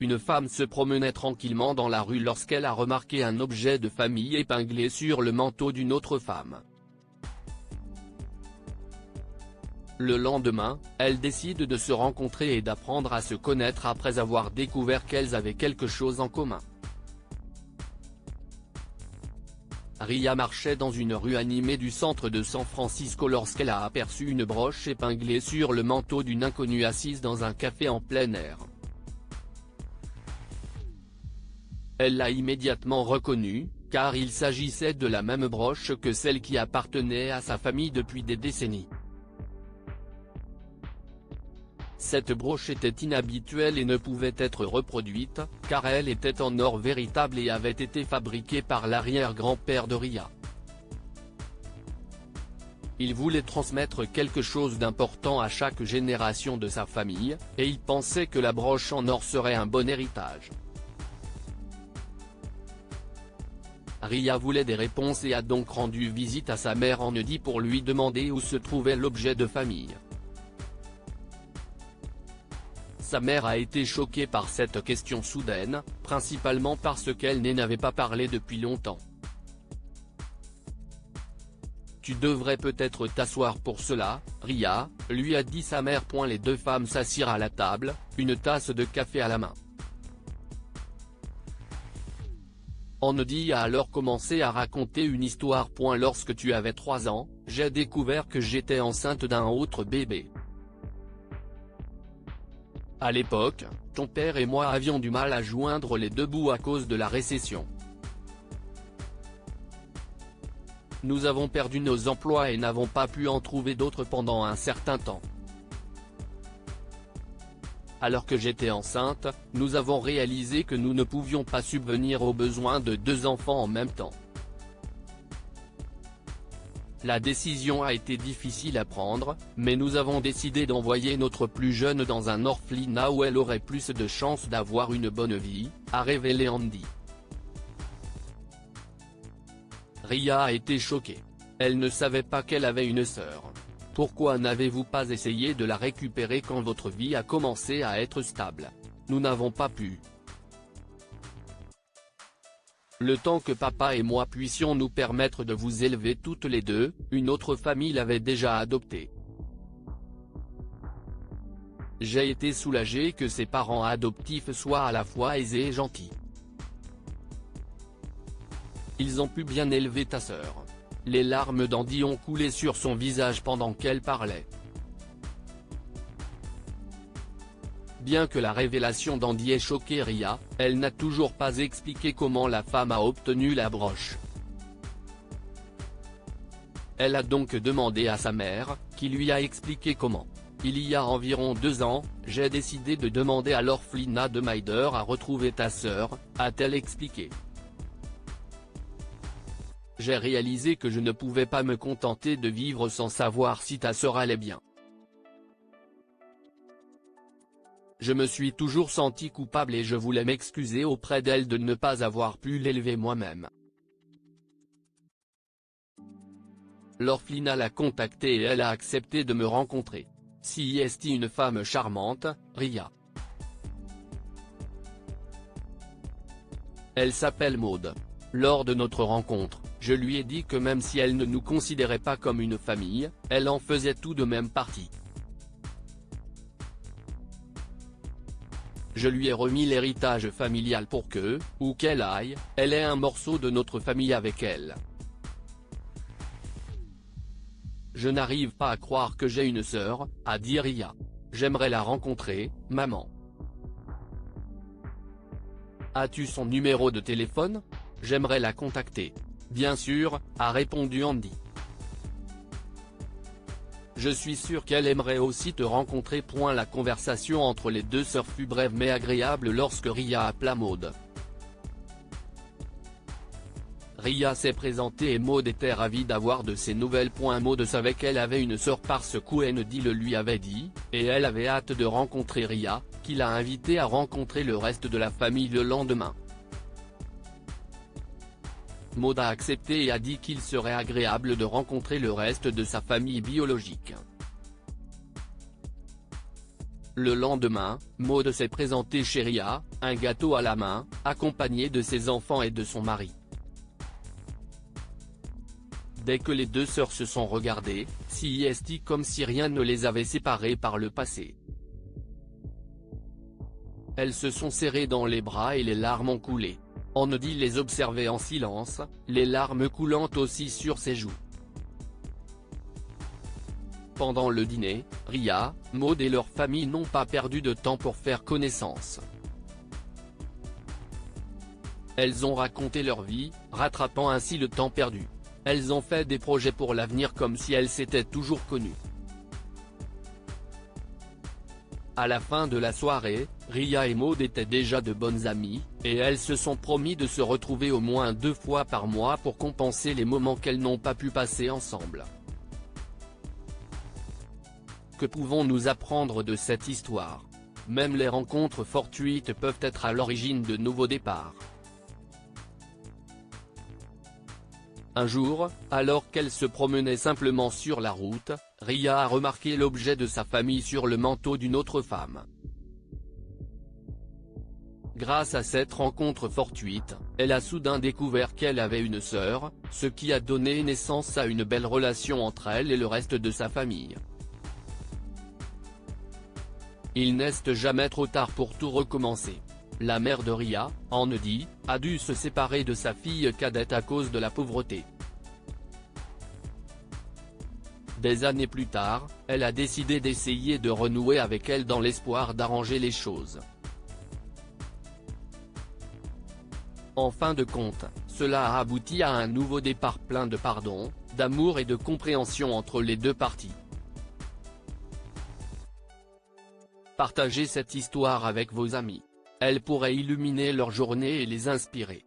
une femme se promenait tranquillement dans la rue lorsqu'elle a remarqué un objet de famille épinglé sur le manteau d'une autre femme. Le lendemain, elles décident de se rencontrer et d'apprendre à se connaître après avoir découvert qu'elles avaient quelque chose en commun. Ria marchait dans une rue animée du centre de San Francisco lorsqu'elle a aperçu une broche épinglée sur le manteau d'une inconnue assise dans un café en plein air. Elle l'a immédiatement reconnue, car il s'agissait de la même broche que celle qui appartenait à sa famille depuis des décennies. Cette broche était inhabituelle et ne pouvait être reproduite, car elle était en or véritable et avait été fabriquée par l'arrière-grand-père de Ria. Il voulait transmettre quelque chose d'important à chaque génération de sa famille, et il pensait que la broche en or serait un bon héritage. Ria voulait des réponses et a donc rendu visite à sa mère en Audi pour lui demander où se trouvait l'objet de famille. Sa mère a été choquée par cette question soudaine, principalement parce qu'elle n'avait pas parlé depuis longtemps. « Tu devrais peut-être t'asseoir pour cela, Ria », lui a dit sa mère. Les deux femmes s'assirent à la table, une tasse de café à la main. Audi a alors commencé à raconter une histoire. Lorsque tu avais 3 ans, j'ai découvert que j'étais enceinte d'un autre bébé. À l'époque, ton père et moi avions du mal à joindre les deux bouts à cause de la récession. Nous avons perdu nos emplois et n'avons pas pu en trouver d'autres pendant un certain temps. Alors que j'étais enceinte, nous avons réalisé que nous ne pouvions pas subvenir aux besoins de 2 enfants en même temps. La décision a été difficile à prendre, mais nous avons décidé d'envoyer notre plus jeune dans un orphelinat où elle aurait plus de chances d'avoir une bonne vie, a révélé Andy. Ria a été choquée. Elle ne savait pas qu'elle avait une sœur. Pourquoi n'avez-vous pas essayé de la récupérer quand votre vie a commencé à être stable? Nous n'avons pas pu. Le temps que papa et moi puissions nous permettre de vous élever toutes les deux, une autre famille l'avait déjà adoptée. J'ai été soulagé que ses parents adoptifs soient à la fois aisés et gentils. Ils ont pu bien élever ta sœur. Les larmes d'Andy ont coulé sur son visage pendant qu'elle parlait. Bien que la révélation d'Andy ait choqué Ria, elle n'a toujours pas expliqué comment la femme a obtenu la broche. Elle a donc demandé à sa mère, qui lui a expliqué comment. Il y a environ 2 ans, j'ai décidé de demander à l'orphelinat de Maider à retrouver ta sœur, a-t-elle expliqué. J'ai réalisé que je ne pouvais pas me contenter de vivre sans savoir si ta sœur allait bien. Je me suis toujours senti coupable et je voulais m'excuser auprès d'elle de ne pas avoir pu l'élever moi-même. L'orphelinat l'a contactée et elle a accepté de me rencontrer. Si est une femme charmante, Ria. Elle s'appelle Maud. Lors de notre rencontre, je lui ai dit que même si elle ne nous considérait pas comme une famille, elle en faisait tout de même partie. Je lui ai remis l'héritage familial pour que, où qu'elle aille, elle ait un morceau de notre famille avec elle. Je n'arrive pas à croire que j'ai une sœur, a dit Ria. J'aimerais la rencontrer, maman. As-tu son numéro de téléphone? J'aimerais la contacter. Bien sûr, a répondu Andy. Je suis sûr qu'elle aimerait aussi te rencontrer. La conversation entre les deux sœurs fut brève mais agréable lorsque Ria appela Maud. Ria s'est présentée et Maud était ravie d'avoir de ses nouvelles. Maud savait qu'elle avait une sœur parce qu'Andy le lui avait dit, et elle avait hâte de rencontrer Ria, qui l'a invitée à rencontrer le reste de la famille le lendemain. Maud a accepté et a dit qu'il serait agréable de rencontrer le reste de sa famille biologique. Le lendemain, Maud s'est présentée chez Ria, un gâteau à la main, accompagnée de ses enfants et de son mari. Dès que les deux sœurs se sont regardées, c'est comme si rien ne les avait séparées par le passé. Elles se sont serrées dans les bras et les larmes ont coulé. Andy les observait en silence, les larmes coulant aussi sur ses joues. Pendant le dîner, Ria, Maud et leur famille n'ont pas perdu de temps pour faire connaissance. Elles ont raconté leur vie, rattrapant ainsi le temps perdu. Elles ont fait des projets pour l'avenir comme si elles s'étaient toujours connues. À la fin de la soirée, Ria et Maud étaient déjà de bonnes amies, et elles se sont promis de se retrouver au moins 2 fois par mois pour compenser les moments qu'elles n'ont pas pu passer ensemble. Que pouvons-nous apprendre de cette histoire? Même les rencontres fortuites peuvent être à l'origine de nouveaux départs. Un jour, alors qu'elle se promenait simplement sur la route, Ria a remarqué l'objet de sa famille sur le manteau d'une autre femme. Grâce à cette rencontre fortuite, elle a soudain découvert qu'elle avait une sœur, ce qui a donné naissance à une belle relation entre elle et le reste de sa famille. Il n'est jamais trop tard pour tout recommencer. La mère de Ria, Andy, a dû se séparer de sa fille cadette à cause de la pauvreté. Des années plus tard, elle a décidé d'essayer de renouer avec elle dans l'espoir d'arranger les choses. En fin de compte, cela a abouti à un nouveau départ plein de pardon, d'amour et de compréhension entre les deux parties. Partagez cette histoire avec vos amis. Elle pourrait illuminer leur journée et les inspirer.